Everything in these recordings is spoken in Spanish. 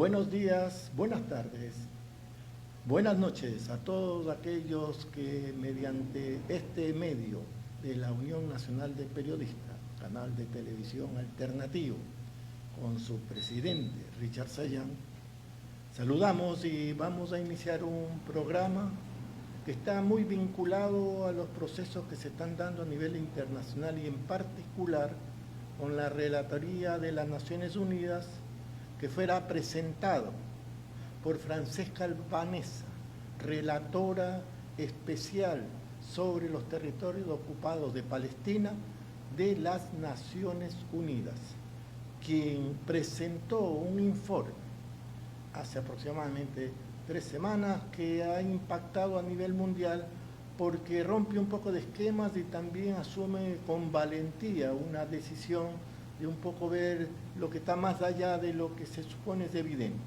Buenos días, buenas tardes, buenas noches a todos aquellos que mediante este medio de la Unión Nacional de Periodistas, canal de televisión alternativo, con su presidente Richard Sayan, saludamos y vamos a iniciar un programa que está muy vinculado a los procesos que se están dando a nivel internacional y en particular con la Relatoría de las Naciones Unidas que fuera presentado por Francesca Albanesa, relatora especial sobre los territorios ocupados de Palestina de las Naciones Unidas, quien presentó un informe hace aproximadamente 3 semanas que ha impactado a nivel mundial porque rompe un poco de esquemas y también asume con valentía una decisión de un poco ver lo que está más allá de lo que se supone es evidente.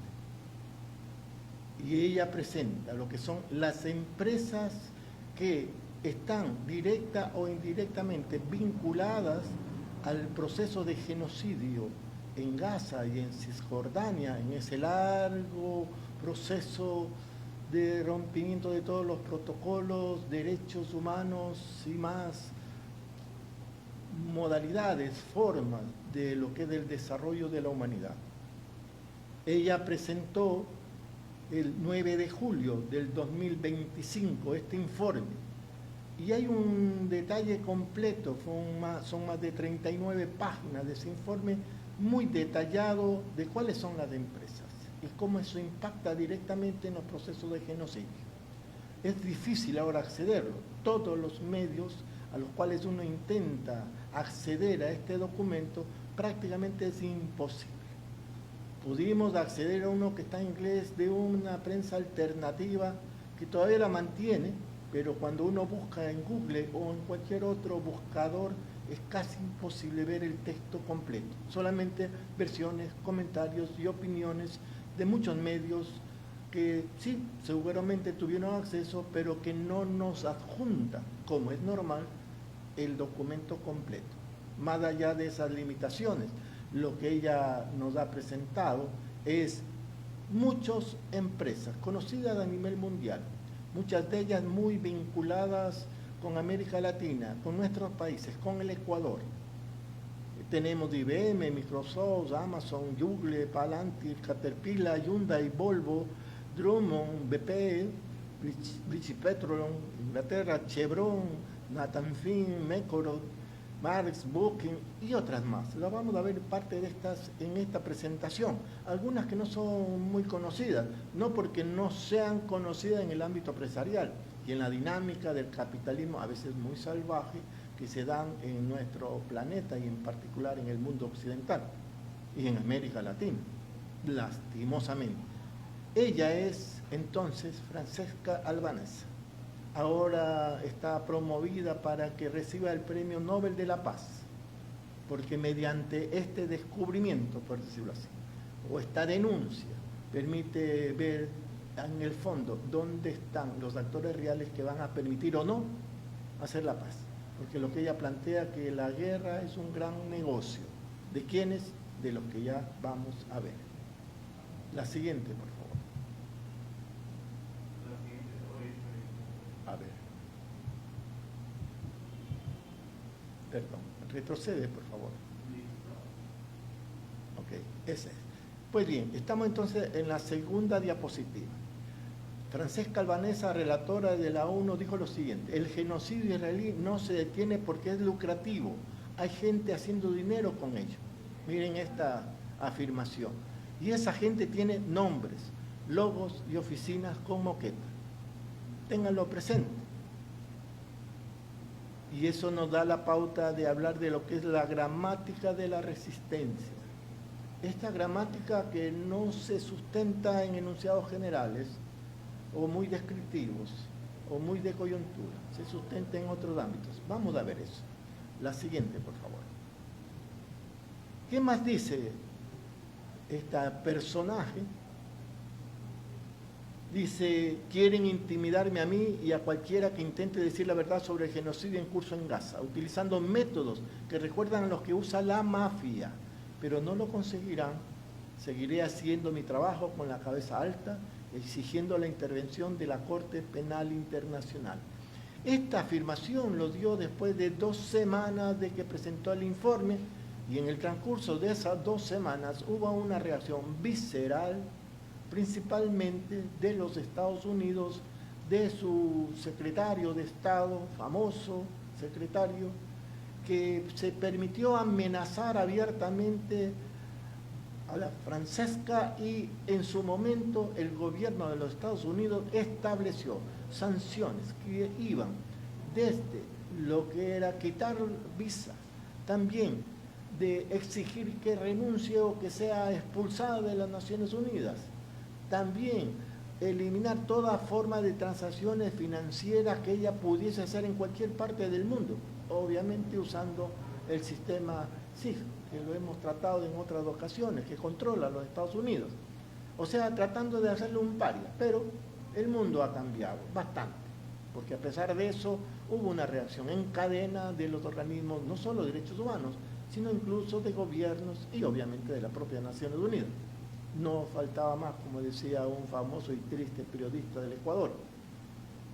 Y ella presenta lo que son las empresas que están directa o indirectamente vinculadas al proceso de genocidio en Gaza y en Cisjordania, en ese largo proceso de rompimiento de todos los protocolos, derechos humanos y más modalidades, formas de lo que es el desarrollo de la humanidad. Ella presentó el 9 de julio del 2025 este informe y hay un detalle completo, son más de 39 páginas de ese informe muy detallado de cuáles son las empresas y cómo eso impacta directamente en los procesos de genocidio. Es difícil ahora accederlo. Todos los medios a los cuales uno intenta acceder a este documento prácticamente es imposible. Pudimos acceder a uno que está en inglés de una prensa alternativa que todavía la mantiene, pero cuando uno busca en Google o en cualquier otro buscador es casi imposible ver el texto completo, solamente versiones, comentarios y opiniones de muchos medios que sí, seguramente tuvieron acceso, pero que no nos adjuntan, como es normal, el documento completo. Más allá de esas limitaciones, lo que ella nos ha presentado es muchas empresas conocidas a nivel mundial, muchas de ellas muy vinculadas con América Latina, con nuestros países, con el Ecuador. Tenemos IBM, Microsoft, Amazon, Google, Palantir, Caterpillar, Hyundai, Volvo, Drummond, BP, British Petroleum, Inglaterra, Chevron, Nathan Finn, Mecoro, Marx, Booking y otras más. Las vamos a ver parte de estas en esta presentación. Algunas que no son muy conocidas, no porque no sean conocidas en el ámbito empresarial y en la dinámica del capitalismo a veces muy salvaje que se dan en nuestro planeta y en particular en el mundo occidental y en América Latina, lastimosamente. Ella es entonces Francesca Albanesa. Ahora está promovida para que reciba el Premio Nobel de la Paz, porque mediante este descubrimiento, por decirlo así, o esta denuncia, permite ver en el fondo dónde están los actores reales que van a permitir o no hacer la paz. Porque lo que ella plantea que la guerra es un gran negocio. ¿De quiénes? De los que ya vamos a ver. La siguiente, por favor. A ver. Perdón, retrocede, por favor. Ok, ese es. Pues bien, estamos entonces en la segunda diapositiva. Francesca Albanesa, relatora de la ONU, dijo lo siguiente: el genocidio israelí no se detiene porque es lucrativo. Hay gente haciendo dinero con ello. Miren esta afirmación. Y esa gente tiene nombres, logos y oficinas con moqueta. Ténganlo presente. Y eso nos da la pauta de hablar de lo que es la gramática de la resistencia. Esta gramática que no se sustenta en enunciados generales, o muy descriptivos, o muy de coyuntura, se sustenta en otros ámbitos. Vamos a ver eso. La siguiente, por favor. ¿Qué más dice este personaje? Dice, quieren intimidarme a mí y a cualquiera que intente decir la verdad sobre el genocidio en curso en Gaza, utilizando métodos que recuerdan a los que usa la mafia, pero no lo conseguirán Seguiré haciendo mi trabajo con la cabeza alta, exigiendo la intervención de la Corte Penal Internacional. Esta afirmación lo dio después de 2 semanas de que presentó el informe, y en el transcurso de esas 2 semanas hubo una reacción visceral, principalmente de los Estados Unidos, de su secretario de Estado, famoso secretario, que se permitió amenazar abiertamente a la Francesca, y en su momento el gobierno de los Estados Unidos estableció sanciones que iban desde lo que era quitar visa, también de exigir que renuncie o que sea expulsada de las Naciones Unidas, también eliminar toda forma de transacciones financieras que ella pudiese hacer en cualquier parte del mundo, obviamente usando el sistema SWIFT, que lo hemos tratado en otras ocasiones, que controla a los Estados Unidos. O sea, tratando de hacerle un paria, pero el mundo ha cambiado bastante, porque a pesar de eso hubo una reacción en cadena de los organismos, no solo de derechos humanos, sino incluso de gobiernos y obviamente de la propia Naciones Unidas. No faltaba más, como decía un famoso y triste periodista del Ecuador.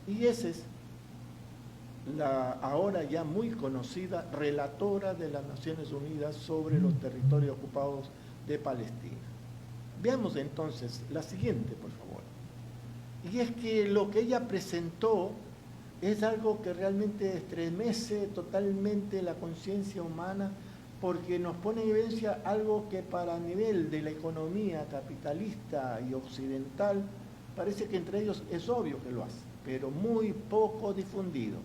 Y esa es la ahora ya muy conocida relatora de las Naciones Unidas sobre los territorios ocupados de Palestina. Veamos entonces la siguiente, por favor. Y es que lo que ella presentó es algo que realmente estremece totalmente la conciencia humana, porque nos pone en evidencia algo que para el nivel de la economía capitalista y occidental parece que entre ellos es obvio que lo hace, pero muy poco difundido.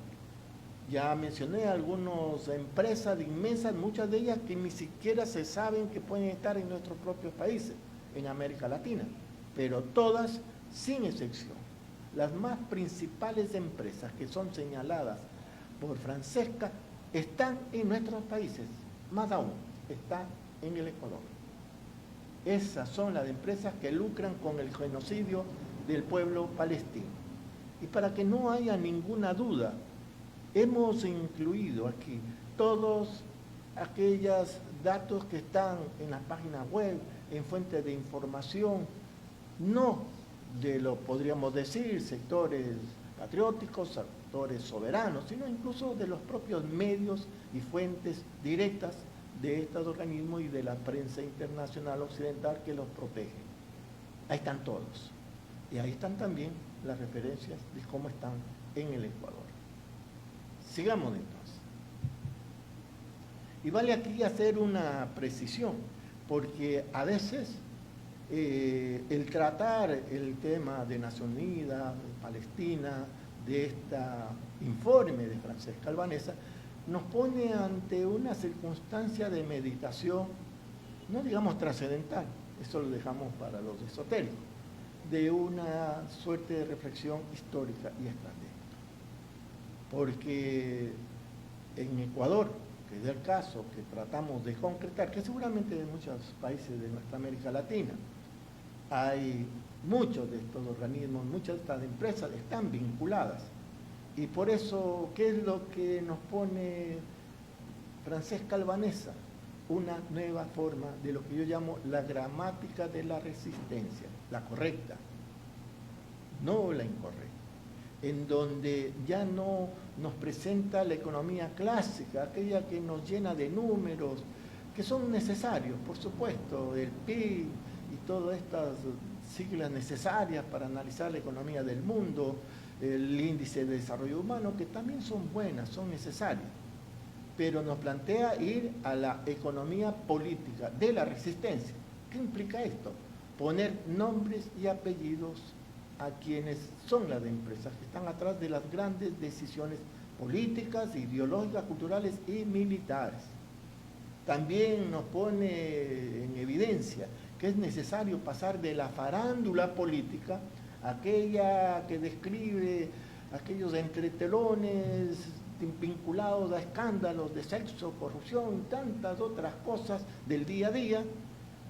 Ya mencioné algunas empresas inmensas, muchas de ellas que ni siquiera se saben que pueden estar en nuestros propios países, en América Latina, pero todas, sin excepción, las más principales empresas que son señaladas por Francesca están en nuestros países, más aún, están en el Ecuador. Esas son las empresas que lucran con el genocidio del pueblo palestino. Y para que no haya ninguna duda, hemos incluido aquí todos aquellos datos que están en las páginas web, en fuentes de información, no de lo, podríamos decir, sectores patrióticos, sectores soberanos, sino incluso de los propios medios y fuentes directas de estos organismos y de la prensa internacional occidental que los protege. Ahí están todos. Y ahí están también las referencias de cómo están en el Ecuador. Sigamos entonces. Y vale aquí hacer una precisión, porque a veces el tratar el tema de Naciones Unidas, de Palestina, de este informe de Francesca Albanesa, nos pone ante una circunstancia de meditación, no digamos trascendental, eso lo dejamos para los esotéricos, de una suerte de reflexión histórica y estratégica. Porque en Ecuador, que es el caso que tratamos de concretar, que seguramente en muchos países de nuestra América Latina hay muchos de estos organismos, muchas de estas empresas están vinculadas. Y por eso, ¿qué es lo que nos pone Francesca Albanesa? Una nueva forma de lo que yo llamo la gramática de la resistencia, la correcta, no la incorrecta, en donde ya no nos presenta la economía clásica, aquella que nos llena de números, que son necesarios, por supuesto, el PIB y todas estas siglas necesarias para analizar la economía del mundo, el índice de desarrollo humano, que también son buenas, son necesarias, pero nos plantea ir a la economía política de la resistencia. ¿Qué implica esto? Poner nombres y apellidos a quienes son las empresas que están atrás de las grandes decisiones políticas, ideológicas, culturales y militares. También nos pone en evidencia que es necesario pasar de la farándula política, aquella que describe aquellos entretelones vinculados a escándalos de sexo, corrupción y tantas otras cosas del día a día,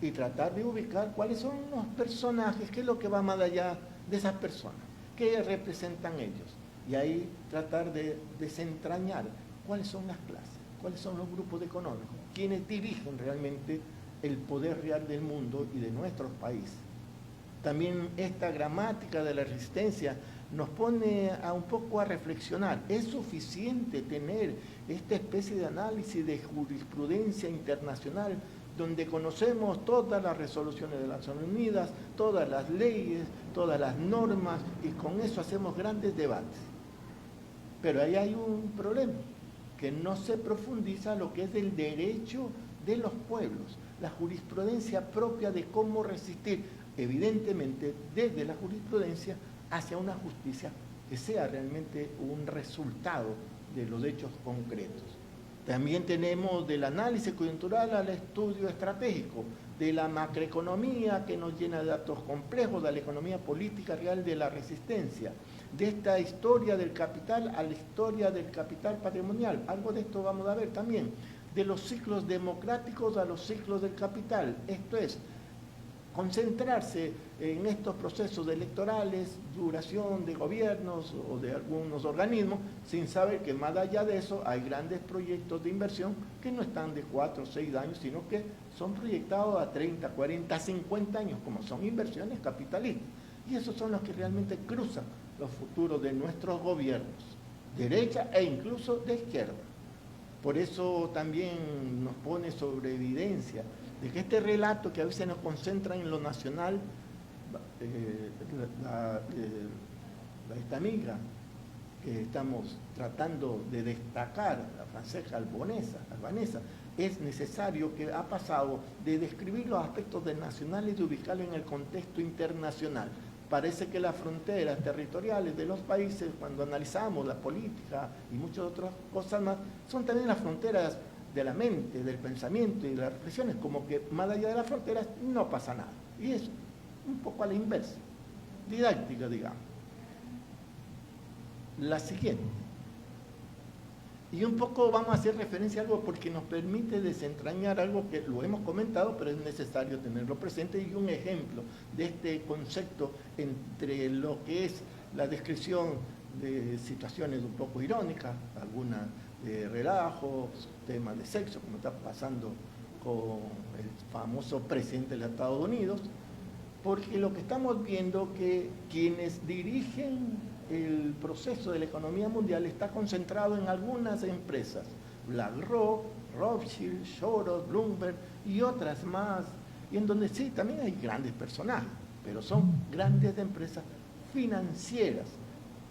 y tratar de ubicar cuáles son los personajes, qué es lo que va más allá de esas personas, qué representan ellos, y ahí tratar de desentrañar cuáles son las clases, cuáles son los grupos económicos, quienes dirigen realmente el poder real del mundo y de nuestros países. También esta gramática de la resistencia nos pone un poco a reflexionar. ¿Es suficiente tener esta especie de análisis de jurisprudencia internacional donde conocemos todas las resoluciones de las Naciones Unidas, todas las leyes, todas las normas, y con eso hacemos grandes debates? Pero ahí hay un problema, que no se profundiza lo que es el derecho de los pueblos, la jurisprudencia propia de cómo resistir, evidentemente desde la jurisprudencia, hacia una justicia que sea realmente un resultado de los hechos concretos. También tenemos del análisis coyuntural al estudio estratégico, de la macroeconomía que nos llena de datos complejos, de la economía política real de la resistencia, de esta historia del capital a la historia del capital patrimonial. Algo de esto vamos a ver también, de los ciclos democráticos a los ciclos del capital. Esto es, concentrarse en estos procesos electorales, duración de gobiernos o de algunos organismos, sin saber que más allá de eso hay grandes proyectos de inversión que no están de 4 o 6 años, sino que son proyectados a 30, 40, 50 años, como son inversiones capitalistas. Y esos son los que realmente cruzan los futuros de nuestros gobiernos, derecha e incluso de izquierda. Por eso también nos pone sobre evidencia de que este relato que a veces nos concentra en lo nacional, esta amiga que estamos tratando de destacar, la francesa albanesa, es necesario que ha pasado de describir los aspectos del nacional y de ubicarlo en el contexto internacional. Parece que las fronteras territoriales de los países, cuando analizamos la política y muchas otras cosas más, son también las fronteras de la mente, del pensamiento y de las reflexiones, como que más allá de las fronteras no pasa nada. Y es un poco a la inversa, didáctica, digamos. La siguiente. Y un poco vamos a hacer referencia a algo porque nos permite desentrañar algo que lo hemos comentado, pero es necesario tenerlo presente, y un ejemplo de este concepto entre lo que es la descripción de situaciones un poco irónicas, algunas de relajo, temas de sexo, como está pasando con el famoso presidente de los Estados Unidos, porque lo que estamos viendo que quienes dirigen el proceso de la economía mundial está concentrado en algunas empresas, BlackRock, Rothschild, Soros, Bloomberg y otras más, y en donde sí, también hay grandes personajes, pero son grandes empresas financieras.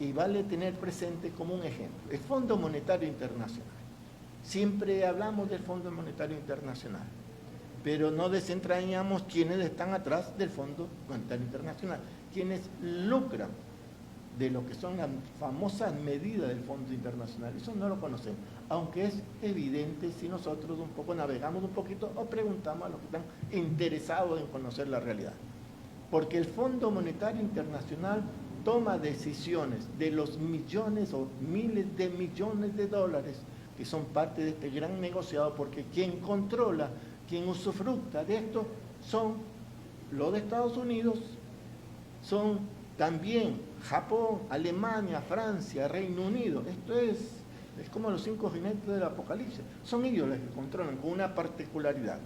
Y vale tener presente como un ejemplo, el Fondo Monetario Internacional. Siempre hablamos del Fondo Monetario Internacional, pero no desentrañamos quiénes están atrás del Fondo Monetario Internacional, quienes lucran de lo que son las famosas medidas del Fondo Internacional. Eso no lo conocemos, aunque es evidente si nosotros un poco navegamos un poquito o preguntamos a los que están interesados en conocer la realidad. Porque el Fondo Monetario Internacional toma decisiones de los millones o miles de millones de dólares que son parte de este gran negociado, porque quien controla, quien usufructa de esto son los de Estados Unidos, son también Japón, Alemania, Francia, Reino Unido. Esto es como los 5 jinetes del Apocalipsis. Son ellos los que controlan, con una particularidad.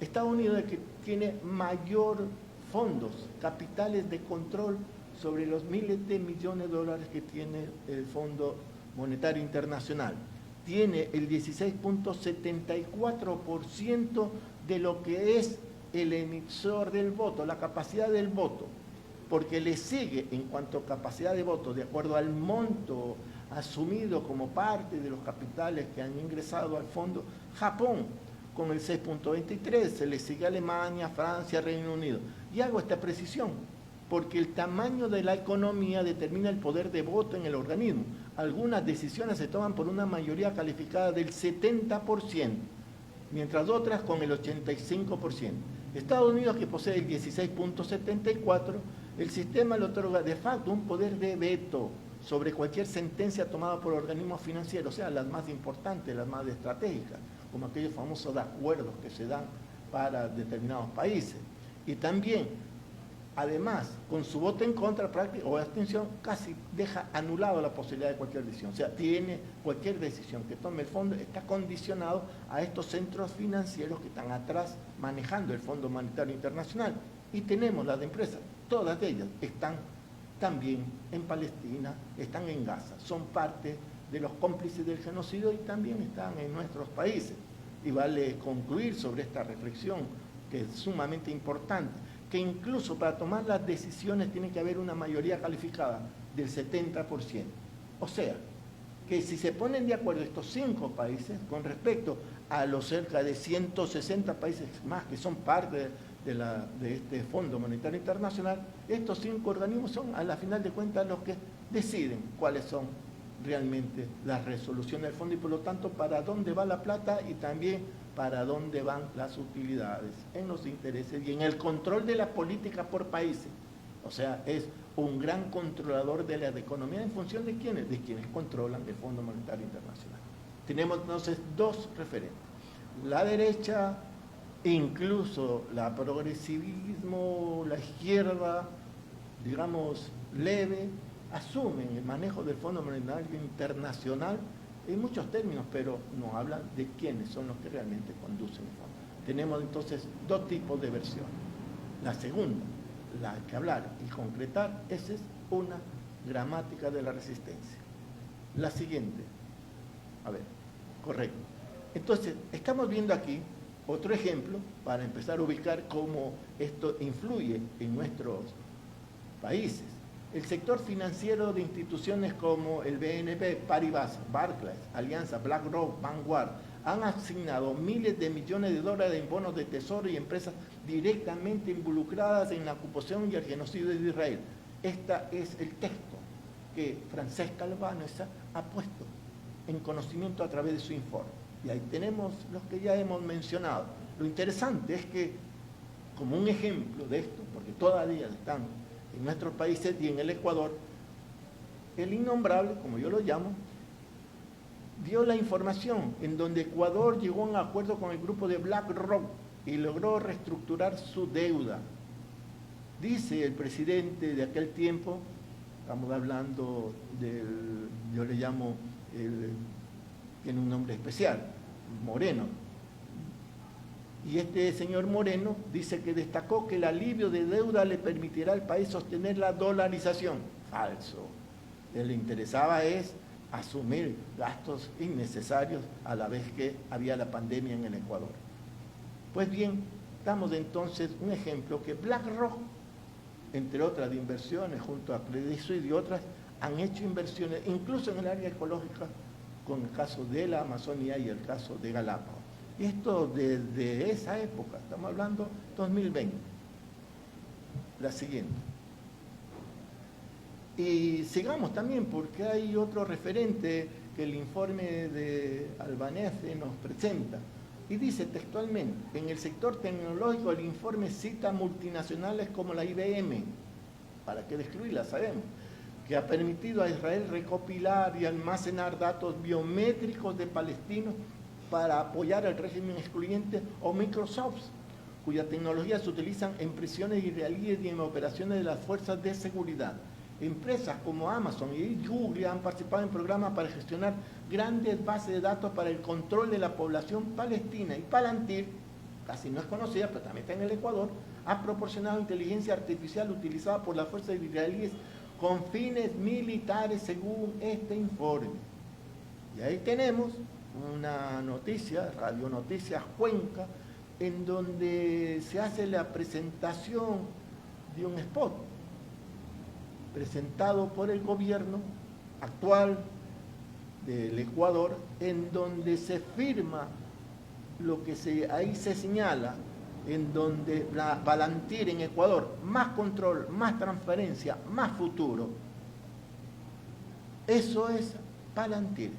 Estados Unidos es el que tiene mayor fondos, capitales de control sobre los miles de millones de dólares que tiene el Fondo Monetario Internacional. Tiene el 16.74% de lo que es el emisor del voto, la capacidad del voto, porque le sigue en cuanto a capacidad de voto, de acuerdo al monto asumido como parte de los capitales que han ingresado al fondo, Japón, con el 6.23, se le sigue Alemania, Francia, Reino Unido. Y hago esta precisión, porque el tamaño de la economía determina el poder de voto en el organismo. Algunas decisiones se toman por una mayoría calificada del 70%, mientras otras con el 85%. Estados Unidos, que posee el 16.74%, el sistema le otorga de facto un poder de veto sobre cualquier sentencia tomada por organismos financieros, o sea, las más importantes, las más estratégicas, como aquellos famosos acuerdos que se dan para determinados países. Y también además, con su voto en contra o abstención, casi deja anulado la posibilidad de cualquier decisión. O sea, cualquier decisión que tome el fondo está condicionado a estos centros financieros que están atrás manejando el Fondo Monetario Internacional. Y tenemos las empresas, todas ellas están también en Palestina, están en Gaza, son parte de los cómplices del genocidio y también están en nuestros países. Y vale concluir sobre esta reflexión, que es sumamente importante, que incluso para tomar las decisiones tiene que haber una mayoría calificada del 70%. O sea, que si se ponen de acuerdo estos 5 países con respecto a los cerca de 160 países más que son parte de este Fondo Monetario Internacional, estos 5 organismos son a la final de cuentas los que deciden cuáles son realmente las resoluciones del fondo y por lo tanto para dónde va la plata y también para dónde van las utilidades en los intereses y en el control de la política por países. O sea, es un gran controlador de la economía en función de quiénes, controlan el Fondo Monetario Internacional. Tenemos entonces 2 referentes. La derecha, incluso la progresivismo, la izquierda, digamos, leve, asumen el manejo del Fondo Monetario Internacional en muchos términos, pero no hablan de quiénes son los que realmente conducen el fondo. Tenemos entonces 2 tipos de versiones. La segunda, la que hablar y concretar, esa es una gramática de la resistencia. La siguiente, a ver, correcto. Entonces, estamos viendo aquí otro ejemplo para empezar a ubicar cómo esto influye en nuestros países. El sector financiero de instituciones como el BNP Paribas, Barclays, Alianza, BlackRock, Vanguard, han asignado miles de millones de dólares en bonos de tesoro y empresas directamente involucradas en la ocupación y el genocidio de Israel. Este es el texto que Francesca Albanesa ha puesto en conocimiento a través de su informe. Y ahí tenemos los que ya hemos mencionado. Lo interesante es que, como un ejemplo de esto, porque todavía están en nuestros países y en el Ecuador, el innombrable, como yo lo llamo, dio la información en donde Ecuador llegó a un acuerdo con el grupo de BlackRock y logró reestructurar su deuda. Dice el presidente de aquel tiempo, estamos hablando del, yo le llamo, tiene un nombre especial, Moreno. Y este señor Moreno dice que destacó que el alivio de deuda le permitirá al país sostener la dolarización. Falso. Le interesaba es asumir gastos innecesarios a la vez que había la pandemia en el Ecuador. Pues bien, damos entonces un ejemplo que BlackRock, entre otras de inversiones, junto a Credit Suisse y otras, han hecho inversiones, incluso en el área ecológica, con el caso de la Amazonía y el caso de Galápagos. Y esto desde esa época, estamos hablando 2020. La siguiente. Y sigamos también, porque hay otro referente que el informe de Albanese nos presenta. Y dice textualmente, en el sector tecnológico el informe cita multinacionales como la IBM, ¿para qué excluirla? Sabemos, que ha permitido a Israel recopilar y almacenar datos biométricos de palestinos para apoyar el régimen excluyente, o Microsoft, cuyas tecnologías se utilizan en prisiones israelíes y en operaciones de las fuerzas de seguridad. Empresas como Amazon y Google han participado en programas para gestionar grandes bases de datos para el control de la población palestina. Y Palantir, casi no es conocida, pero también está en el Ecuador, ha proporcionado inteligencia artificial utilizada por las fuerzas israelíes con fines militares según este informe. Y ahí tenemos una noticia, Radio Noticias Cuenca, en donde se hace la presentación de un spot presentado por el gobierno actual del Ecuador, en donde se firma lo que ahí se señala, en donde la Palantir en Ecuador, más control, más transparencia, más futuro. Eso es Palantir.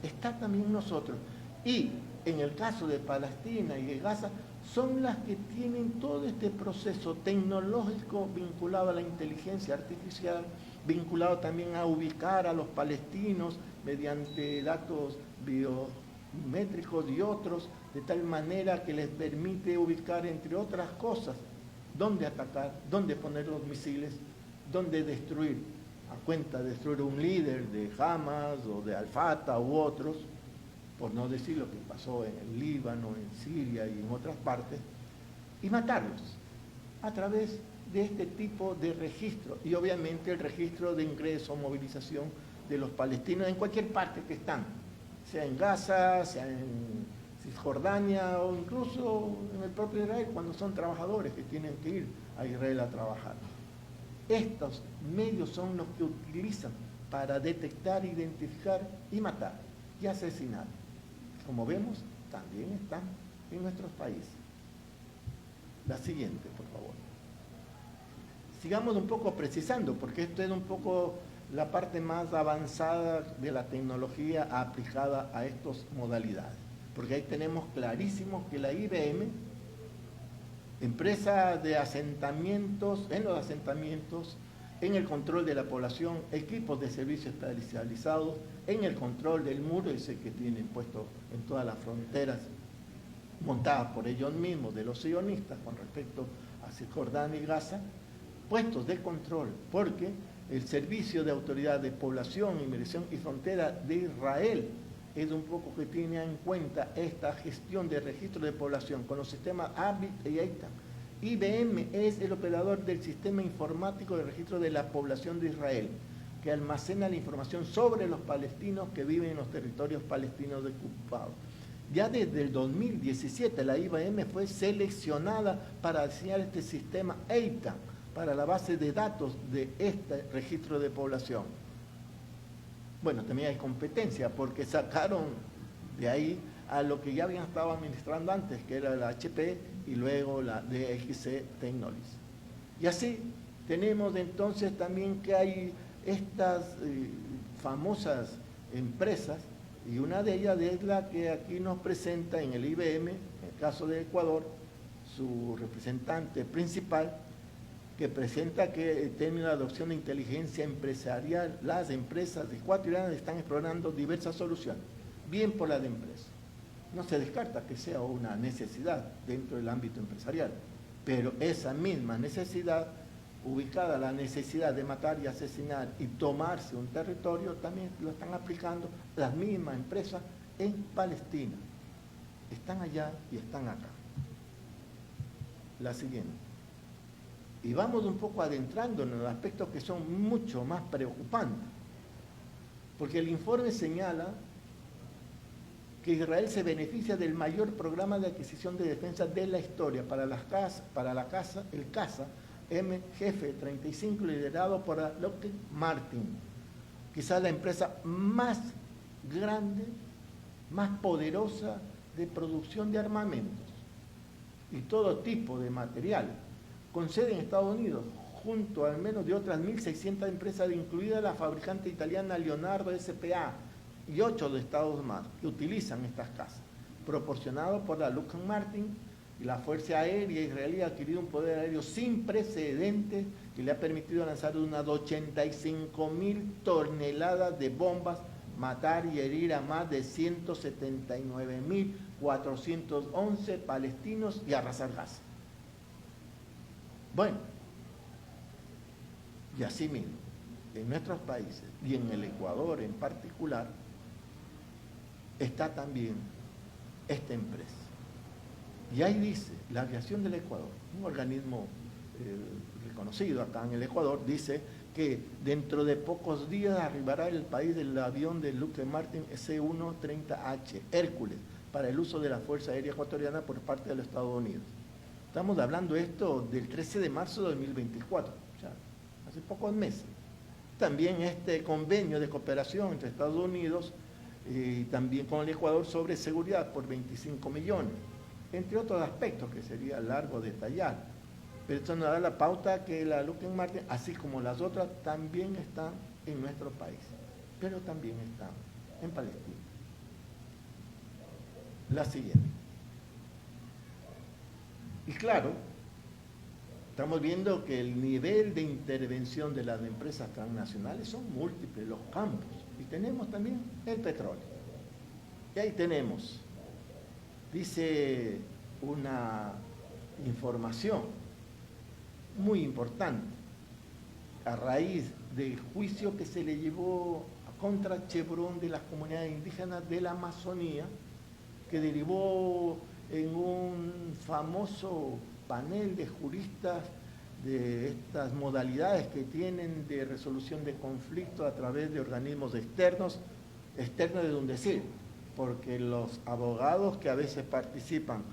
Está también nosotros. Y en el caso de Palestina y de Gaza, son las que tienen todo este proceso tecnológico vinculado a la inteligencia artificial, vinculado también a ubicar a los palestinos mediante datos biométricos y otros, de tal manera que les permite ubicar, entre otras cosas, dónde atacar, dónde poner los misiles, dónde destruir, a cuenta de destruir un líder de Hamas o de Al-Fatah u otros, por no decir lo que pasó en el Líbano, en Siria y en otras partes, y matarlos a través de este tipo de registro, y obviamente el registro de ingreso o movilización de los palestinos en cualquier parte que están, sea en Gaza, sea en Cisjordania o incluso en el propio Israel, cuando son trabajadores que tienen que ir a Israel a trabajar. Estos medios son los que utilizan para detectar, identificar y matar y asesinar. Como vemos, también están en nuestros países. La siguiente, por favor. Sigamos un poco precisando, porque esto es un poco la parte más avanzada de la tecnología aplicada a estas modalidades. Porque ahí tenemos clarísimo que la IBM, empresa de asentamientos, en los asentamientos, en el control de la población, equipos de servicios especializados, en el control del muro, ese que tienen puesto en todas las fronteras, montadas por ellos mismos, de los sionistas, con respecto a Cisjordania y Gaza, puestos de control, porque el Servicio de Autoridad de Población, Inmigración y Frontera de Israel es un poco que tiene en cuenta esta gestión de registro de población con los sistemas ABIT y EITA. IBM es el operador del sistema informático de registro de la población de Israel, que almacena la información sobre los palestinos que viven en los territorios palestinos ocupados. Ya desde el 2017 la IBM fue seleccionada para diseñar este sistema EITA para la base de datos de este registro de población. Bueno, también hay competencia porque sacaron de ahí a lo que ya habían estado administrando antes, que era la HP y luego la DXC Technologies. Y así tenemos entonces también que hay estas famosas empresas, y una de ellas es la que aquí nos presenta en el IBM, en el caso de Ecuador, su representante principal, que presenta que tiene una adopción de inteligencia empresarial. Las empresas ecuatorianas están explorando diversas soluciones, bien por la de empresa. No se descarta que sea una necesidad dentro del ámbito empresarial, pero esa misma necesidad, ubicada la necesidad de matar y asesinar y tomarse un territorio, también lo están aplicando las mismas empresas en Palestina. Están allá y están acá. La siguiente. Y vamos un poco adentrándonos en aspectos que son mucho más preocupantes, porque el informe señala que Israel se beneficia del mayor programa de adquisición de defensa de la historia para el CASA MGF-35, liderado por Lockheed Martin, quizás la empresa más grande, más poderosa de producción de armamentos y todo tipo de material, con sede en Estados Unidos, junto al menos de otras 1.600 empresas, incluida la fabricante italiana Leonardo S.p.A. y 8 de Estados más, que utilizan estas casas, proporcionado por la Lockheed Martin. Y la Fuerza Aérea israelí ha adquirido un poder aéreo sin precedentes que le ha permitido lanzar unas 85.000 toneladas de bombas, matar y herir a más de 179.411 palestinos y arrasar Gaza. Bueno, y así mismo, en nuestros países y en el Ecuador en particular, está también esta empresa. Y ahí dice, la aviación del Ecuador, un organismo reconocido acá en el Ecuador, dice que dentro de pocos días arribará el país del avión de Lockheed Martin C-130H, Hércules, para el uso de la Fuerza Aérea Ecuatoriana por parte de los Estados Unidos. Estamos hablando esto del 13 de marzo de 2024, o sea, hace pocos meses. También este convenio de cooperación entre Estados Unidos y también con el Ecuador sobre seguridad por 25 millones, entre otros aspectos que sería largo detallar. Pero esto nos da la pauta que la Lockheed Martin, así como las otras, también están en nuestro país, pero también están en Palestina. La siguiente. Y claro, estamos viendo que el nivel de intervención de las empresas transnacionales son múltiples, los campos. Y tenemos también el petróleo. Y ahí tenemos, dice una información, muy importante a raíz del juicio que se le llevó contra Chevron de las comunidades indígenas de la Amazonía, que derivó en un famoso panel de juristas de estas modalidades que tienen de resolución de conflictos a través de organismos externos de donde sí, porque los abogados que a veces participan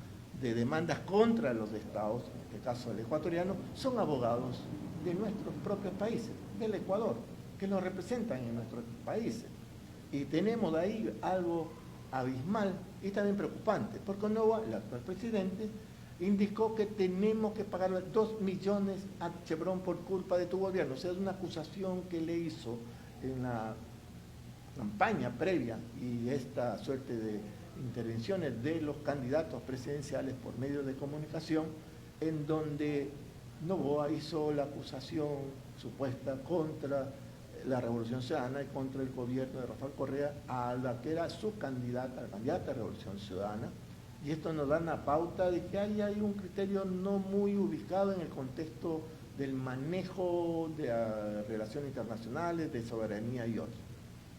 de demandas contra los estados, en este caso el ecuatoriano, son abogados de nuestros propios países, del Ecuador, que nos representan en nuestros países. Y tenemos de ahí algo abismal y también preocupante, porque Novoa, el actual presidente, indicó que tenemos que pagarle 2 millones a Chevron por culpa de tu gobierno. O sea, es una acusación que le hizo en la campaña previa y esta suerte de intervenciones de los candidatos presidenciales por medios de comunicación, en donde Novoa hizo la acusación supuesta contra la Revolución Ciudadana y contra el gobierno de Rafael Correa a la que era su candidata, la candidata de Revolución Ciudadana, y esto nos da una pauta de que hay un criterio no muy ubicado en el contexto del manejo de relaciones internacionales, de soberanía y otros.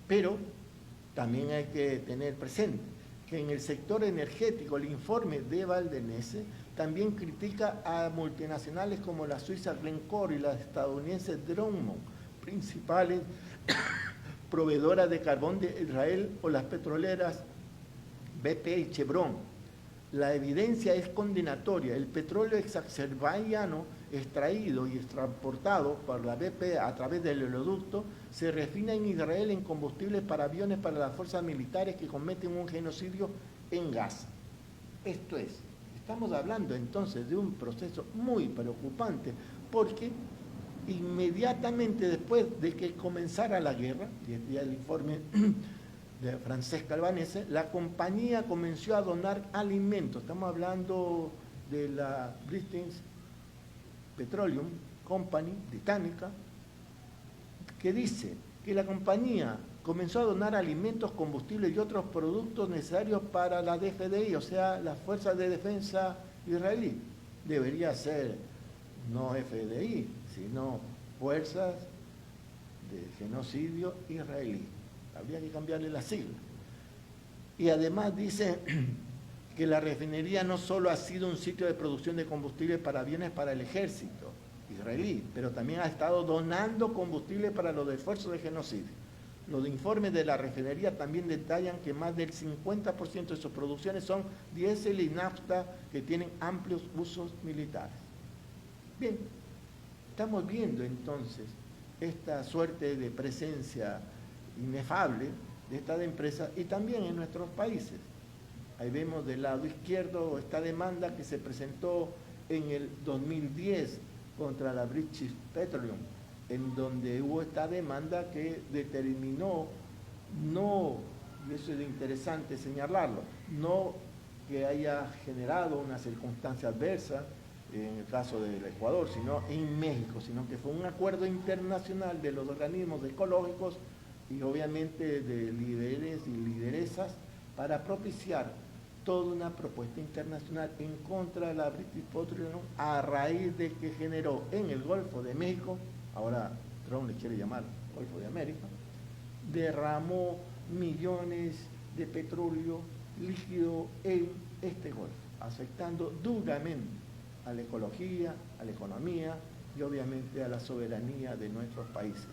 Pero también hay que tener presente que en el sector energético el informe de Valdenese también critica a multinacionales como la suiza Glencore y la estadounidense Drummond, principales proveedoras de carbón de Israel, o las petroleras BP y Chevron. La evidencia es condenatoria. El petróleo azerbaiyano extraído y transportado por la BP a través del oleoducto se refina en Israel en combustible para aviones para las fuerzas militares que cometen un genocidio en Gaza. Esto es, estamos hablando entonces de un proceso muy preocupante, porque inmediatamente después de que comenzara la guerra, y ya el informe de Francesca Albanese, la compañía comenzó a donar alimentos. Estamos hablando de la British Petroleum Company británica, que dice que la compañía comenzó a donar alimentos, combustibles y otros productos necesarios para la DFDI, o sea, las Fuerzas de Defensa israelí. Debería ser no FDI, sino Fuerzas de Genocidio Israelí. Habría que cambiarle la sigla. Y además dice que la refinería no solo ha sido un sitio de producción de combustible para aviones para el ejército israelí, pero también ha estado donando combustible para los esfuerzos de genocidio. Los informes de la refinería también detallan que más del 50% de sus producciones son diésel y nafta que tienen amplios usos militares. Bien, estamos viendo entonces esta suerte de presencia inefable de estas empresas y también en nuestros países. Ahí vemos del lado izquierdo esta demanda que se presentó en el 2010 contra la British Petroleum, en donde hubo esta demanda que determinó no, y eso es interesante señalarlo, no que haya generado una circunstancia adversa en el caso del Ecuador, sino en México, sino que fue un acuerdo internacional de los organismos ecológicos y obviamente de líderes y lideresas para propiciar toda una propuesta internacional en contra de la British Petroleum a raíz de que generó en el Golfo de México, ahora Trump le quiere llamar Golfo de América, derramó millones de petróleo líquido en este Golfo, afectando duramente a la ecología, a la economía y obviamente a la soberanía de nuestros países.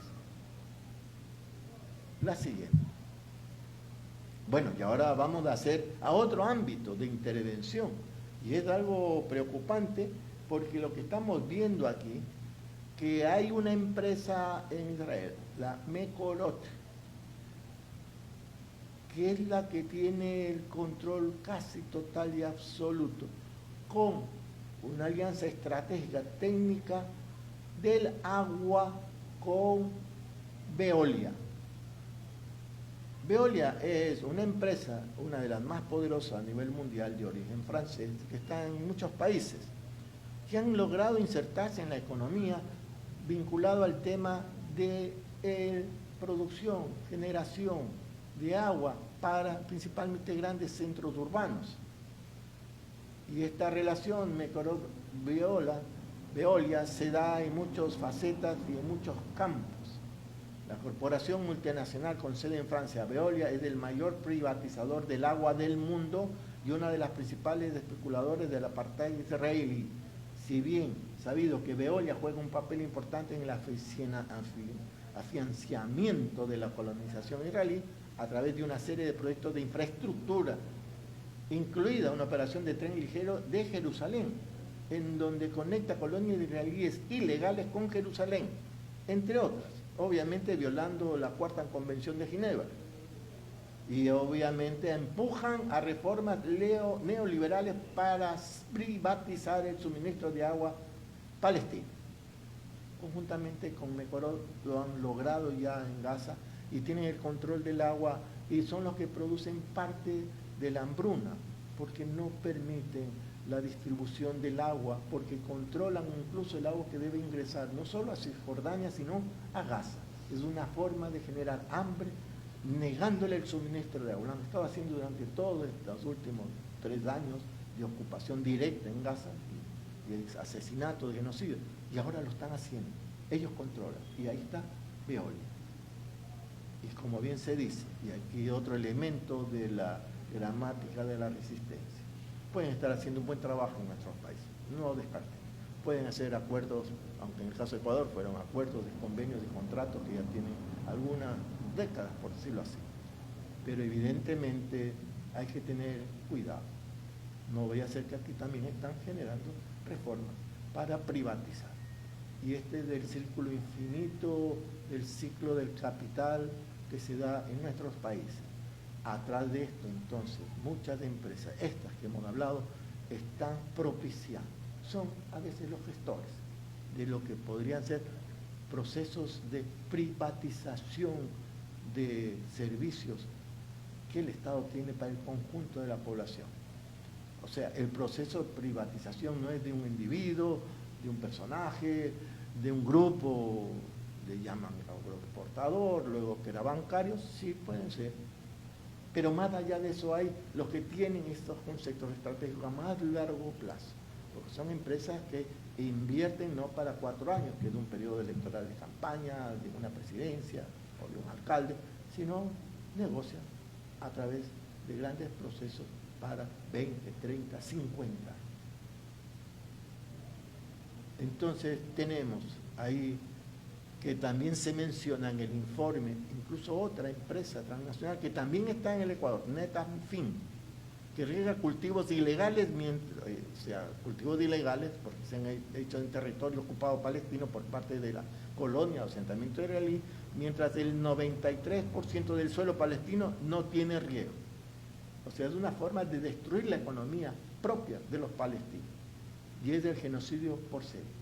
La siguiente. Bueno, y ahora vamos a hacer a otro ámbito de intervención, y es algo preocupante porque lo que estamos viendo aquí, que hay una empresa en Israel, la Mekorot, que es la que tiene el control casi total y absoluto, con una alianza estratégica técnica del agua con Veolia. Veolia es una empresa, una de las más poderosas a nivel mundial de origen francés, que está en muchos países, que han logrado insertarse en la economía vinculado al tema de producción, generación de agua para principalmente grandes centros urbanos. Y esta relación Mekorot-Veolia Veolia se da en muchas facetas y en muchos campos. La corporación multinacional con sede en Francia, Veolia, es el mayor privatizador del agua del mundo y una de las principales especuladores del apartheid israelí. Si bien sabido que Veolia juega un papel importante en el afianzamiento de la colonización israelí a través de una serie de proyectos de infraestructura, incluida una operación de tren ligero de Jerusalén, en donde conecta colonias israelíes ilegales con Jerusalén, entre otras, obviamente violando la Cuarta Convención de Ginebra. Y obviamente empujan a reformas neoliberales para privatizar el suministro de agua palestino. Conjuntamente con Mekorot lo han logrado ya en Gaza y tienen el control del agua y son los que producen parte de la hambruna, porque no permiten la distribución del agua, porque controlan incluso el agua que debe ingresar, no solo a Cisjordania, sino a Gaza. Es una forma de generar hambre, negándole el suministro de agua. Lo han estado haciendo durante todos estos últimos 3 años de ocupación directa en Gaza y el asesinato, de genocidio, y ahora lo están haciendo. Ellos controlan, y ahí está Veolia. Y como bien se dice, y aquí otro elemento de la gramática de la resistencia, pueden estar haciendo un buen trabajo en nuestros países, no descarten. Pueden hacer acuerdos, aunque en el caso de Ecuador fueron acuerdos de convenios y contratos que ya tienen algunas décadas, por decirlo así. Pero evidentemente hay que tener cuidado. No voy a hacer que aquí también están generando reformas para privatizar. Y este es el círculo infinito, el ciclo del capital que se da en nuestros países. Atrás de esto, entonces, muchas empresas, estas que hemos hablado, están propiciando. Son a veces los gestores de lo que podrían ser procesos de privatización de servicios que el Estado tiene para el conjunto de la población. O sea, el proceso de privatización no es de un individuo, de un personaje, de un grupo, le llaman agroexportador, luego que era bancario, sí pueden ser. Pero más allá de eso hay los que tienen estos conceptos estratégicos a más largo plazo, porque son empresas que invierten no para 4 años, que es un periodo electoral de campaña, de una presidencia o de un alcalde, sino negocian a través de grandes procesos para 20, 30, 50. Entonces tenemos ahí que también se menciona en el informe, incluso otra empresa transnacional que también está en el Ecuador, Netafim, que riega cultivos ilegales, cultivos ilegales, porque se han hecho en territorio ocupado palestino por parte de la colonia o asentamiento israelí, mientras el 93% del suelo palestino no tiene riego. O sea, es una forma de destruir la economía propia de los palestinos, y es el genocidio por serie.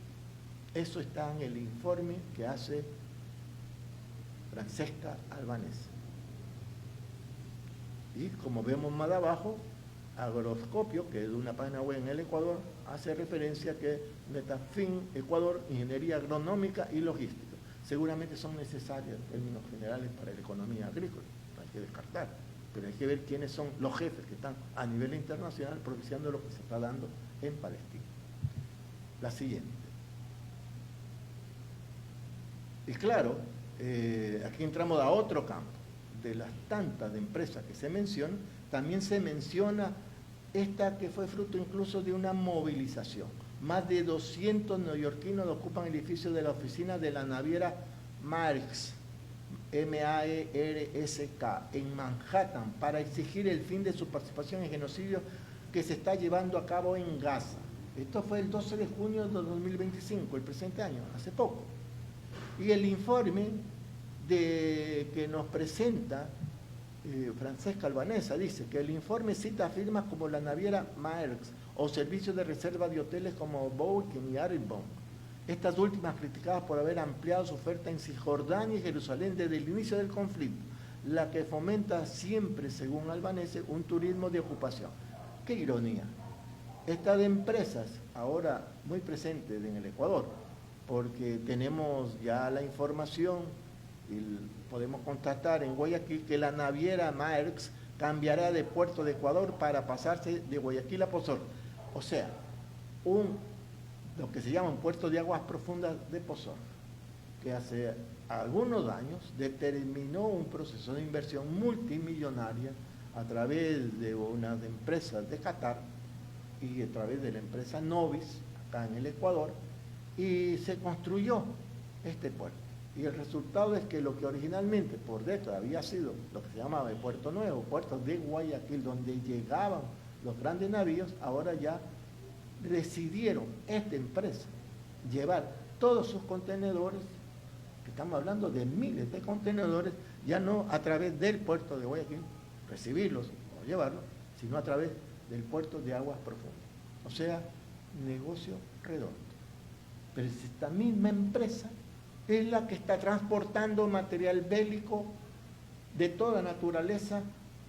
Eso está en el informe que hace Francesca Albanese. Y como vemos más abajo, Agroscopio, que es una página web en el Ecuador, hace referencia a que Netafim Ecuador, ingeniería agronómica y logística. Seguramente son necesarias en términos generales para la economía agrícola, no hay que descartar, pero hay que ver quiénes son los jefes que están a nivel internacional propiciando lo que se está dando en Palestina. La siguiente. Y claro, aquí entramos a otro campo. De las tantas de empresas que se mencionan, también se menciona esta que fue fruto incluso de una movilización. Más de 200 neoyorquinos ocupan el edificio de la oficina de la naviera Maersk, M-A-E-R-S-K, en Manhattan, para exigir el fin de su participación en genocidio que se está llevando a cabo en Gaza. Esto fue el 12 de junio de 2025, el presente año, hace poco. Y el informe que nos presenta Francesca Albanese dice que el informe cita firmas como la naviera Maersk o servicios de reserva de hoteles como Bouken y Aribon. Estas últimas criticadas por haber ampliado su oferta en Cisjordania y Jerusalén desde el inicio del conflicto, la que fomenta siempre, según Albanese, un turismo de ocupación. ¡Qué ironía! Estas empresas, ahora muy presentes en el Ecuador, porque tenemos ya la información y podemos constatar en Guayaquil que la naviera Maersk cambiará de puerto de Ecuador para pasarse de Guayaquil a Pozor. O sea, un lo que se llama un puerto de aguas profundas de Pozor, que hace algunos años determinó un proceso de inversión multimillonaria a través de unas empresas de Qatar y a través de la empresa Novis, acá en el Ecuador, y se construyó este puerto. Y el resultado es que lo que originalmente por décadas había sido lo que se llamaba el Puerto Nuevo, puerto de Guayaquil, donde llegaban los grandes navíos, ahora ya decidieron esta empresa llevar todos sus contenedores, que estamos hablando de miles de contenedores, ya no a través del puerto de Guayaquil, recibirlos o llevarlos, sino a través del puerto de aguas profundas. O sea, negocio redondo. Pero esta misma empresa es la que está transportando material bélico de toda naturaleza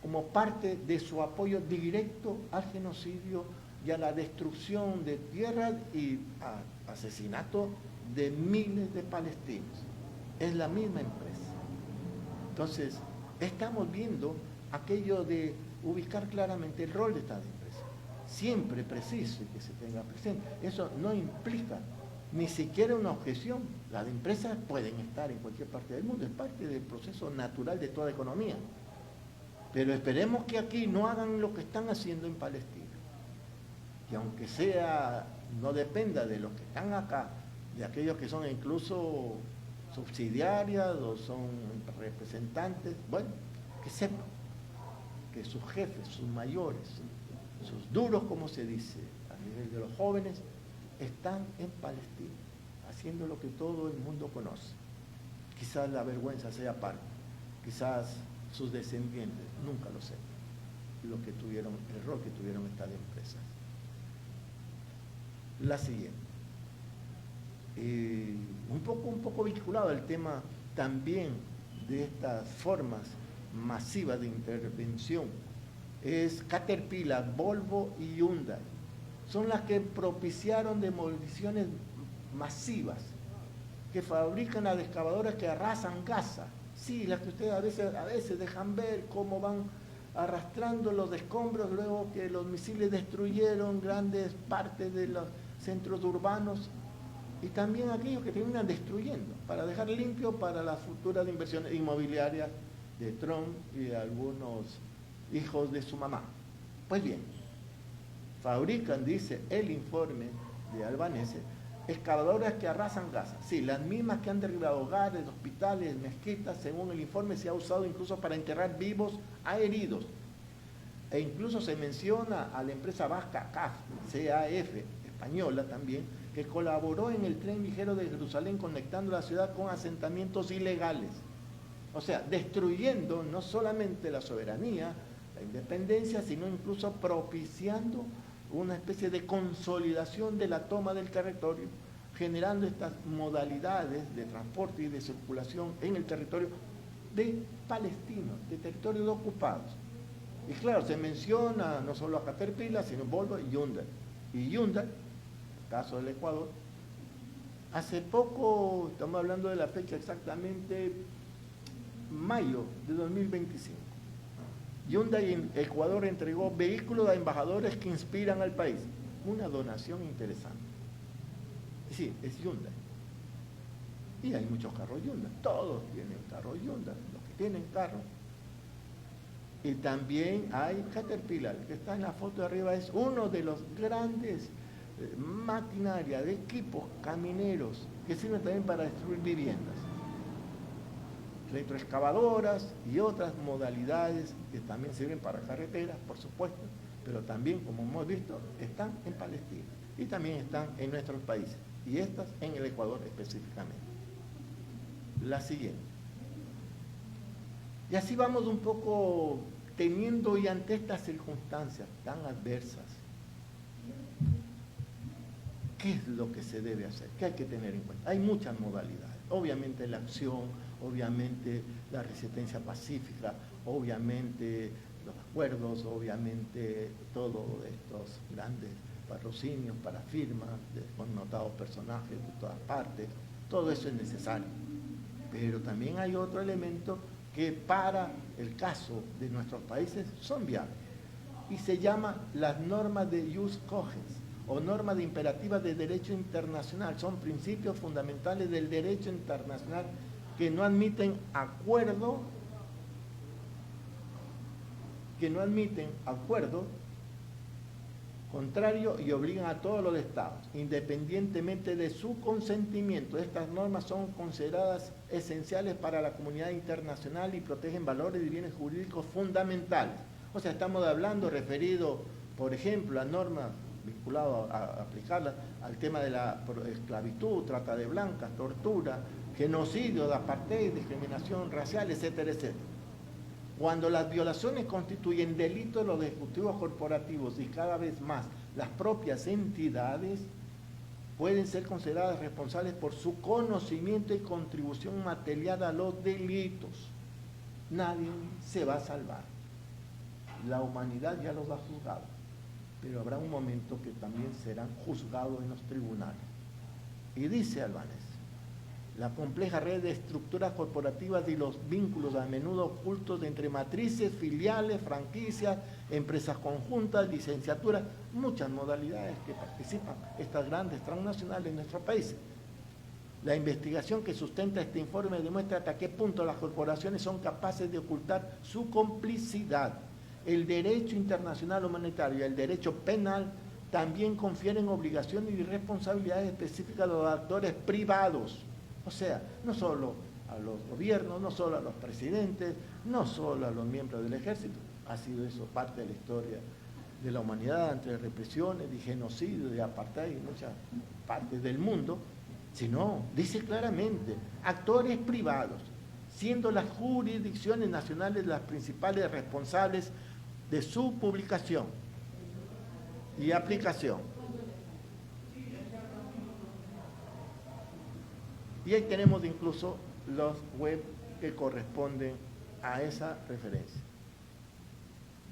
como parte de su apoyo directo al genocidio y a la destrucción de tierras y asesinato de miles de palestinos. Es la misma empresa. Entonces, estamos viendo aquello de ubicar claramente el rol de esta empresa. Siempre preciso que se tenga presente. Eso no implica ni siquiera una objeción. Las empresas pueden estar en cualquier parte del mundo, es parte del proceso natural de toda economía. Pero esperemos que aquí no hagan lo que están haciendo en Palestina. Que aunque sea, no dependa de los que están acá, de aquellos que son incluso subsidiarias o son representantes, bueno, que sepan que sus jefes, sus mayores, sus duros, como se dice, a nivel de los jóvenes, están en Palestina, haciendo lo que todo el mundo conoce. Quizás la vergüenza sea parte, quizás sus descendientes nunca lo sepan, lo que tuvieron, el error que tuvieron estas empresas. La siguiente. Un poco vinculado al tema también de estas formas masivas de intervención, es Caterpillar, Volvo y Hyundai. Son las que propiciaron demoliciones masivas, que fabrican las excavadoras que arrasan Gaza. Sí, las que ustedes a veces dejan ver cómo van arrastrando los escombros luego que los misiles destruyeron grandes partes de los centros urbanos, y también aquellos que terminan destruyendo para dejar limpio para las futuras inversiones inmobiliarias de Trump y de algunos hijos de su mamá. Pues bien, fabrican, dice el informe de Albanese, excavadoras que arrasan Gaza. Sí, las mismas que han derribado hogares, hospitales, mezquitas, según el informe se ha usado incluso para enterrar vivos a heridos. E incluso se menciona a la empresa vasca CAF, española también, que colaboró en el tren ligero de Jerusalén conectando la ciudad con asentamientos ilegales. O sea, destruyendo no solamente la soberanía, la independencia, sino incluso propiciando una especie de consolidación de la toma del territorio, generando estas modalidades de transporte y de circulación en el territorio de palestinos, de territorios ocupados. Y claro, se menciona no solo a Caterpillar, sino Volvo y Hyundai. Y Hyundai, caso del Ecuador, hace poco, estamos hablando de la fecha exactamente, mayo de 2025, Hyundai en Ecuador entregó vehículos a embajadores que inspiran al país. Una donación interesante. Sí, es Hyundai. Y hay muchos carros Hyundai. Todos tienen carros Hyundai, los que tienen carros. Y también hay Caterpillar, que está en la foto de arriba, es uno de los grandes maquinaria, de equipos camineros que sirven también para destruir viviendas. Retroexcavadoras y otras modalidades que también sirven para carreteras, por supuesto, pero también, como hemos visto, están en Palestina y también están en nuestros países, y estas en el Ecuador específicamente. La siguiente. Y así vamos un poco teniendo y ante estas circunstancias tan adversas, ¿qué es lo que se debe hacer? ¿Qué hay que tener en cuenta? Hay muchas modalidades. Obviamente la acción, obviamente la resistencia pacífica, obviamente los acuerdos, obviamente todos estos grandes patrocinios para firmas de connotados personajes de todas partes. Todo eso es necesario. Pero también hay otro elemento que para el caso de nuestros países son viables. Y se llama las normas de jus cogens, o normas imperativas de derecho internacional. Son principios fundamentales del derecho internacional que no admiten acuerdo contrario y obligan a todos los estados, independientemente de su consentimiento. Estas normas son consideradas esenciales para la comunidad internacional y protegen valores y bienes jurídicos fundamentales. O sea, estamos hablando referido, por ejemplo, a normas vinculadas a aplicarlas al tema de la esclavitud, trata de blancas, tortura, genocidio, apartheid, discriminación racial, etcétera, etcétera. Cuando las violaciones constituyen delitos de los ejecutivos corporativos y cada vez más las propias entidades pueden ser consideradas responsables por su conocimiento y contribución material a los delitos. Nadie se va a salvar. La humanidad ya los ha juzgado, pero habrá un momento que también serán juzgados en los tribunales. Y dice Albánez, la compleja red de estructuras corporativas y los vínculos a menudo ocultos entre matrices, filiales, franquicias, empresas conjuntas, licenciaturas, muchas modalidades que participan estas grandes transnacionales en nuestro país. La investigación que sustenta este informe demuestra hasta qué punto las corporaciones son capaces de ocultar su complicidad. El derecho internacional humanitario y el derecho penal también confieren obligaciones y responsabilidades específicas a los actores privados. O sea, no solo a los gobiernos, no solo a los presidentes, no solo a los miembros del ejército. Ha sido eso parte de la historia de la humanidad, entre represiones y genocidio, de apartheid en muchas partes del mundo, sino, dice claramente, actores privados, siendo las jurisdicciones nacionales las principales responsables de su publicación y aplicación. Y ahí tenemos incluso los web que corresponden a esa referencia.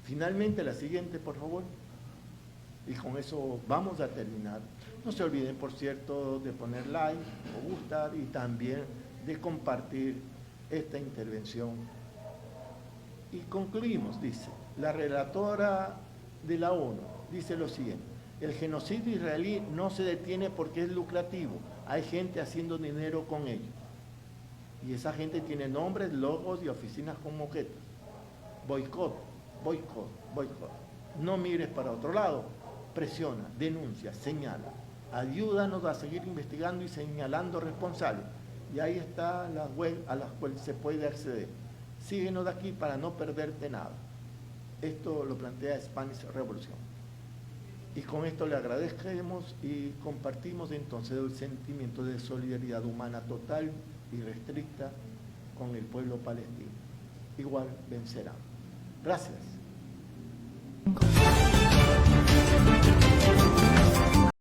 Finalmente, la siguiente, por favor. Y con eso vamos a terminar. No se olviden, por cierto, de poner like o gustar y también de compartir esta intervención. Y concluimos, dice, la relatora de la ONU dice lo siguiente: el genocidio israelí no se detiene porque es lucrativo. Hay gente haciendo dinero con ello. Y esa gente tiene nombres, logos y oficinas con moquetas. Boicot, boicot, boicot. No mires para otro lado. Presiona, denuncia, señala. Ayúdanos a seguir investigando y señalando responsables. Y ahí está la web a la cual se puede acceder. Síguenos de aquí para no perderte nada. Esto lo plantea Spanish Revolution. Y con esto le agradecemos y compartimos entonces el sentimiento de solidaridad humana total y restricta con el pueblo palestino. Igual vencerá. Gracias.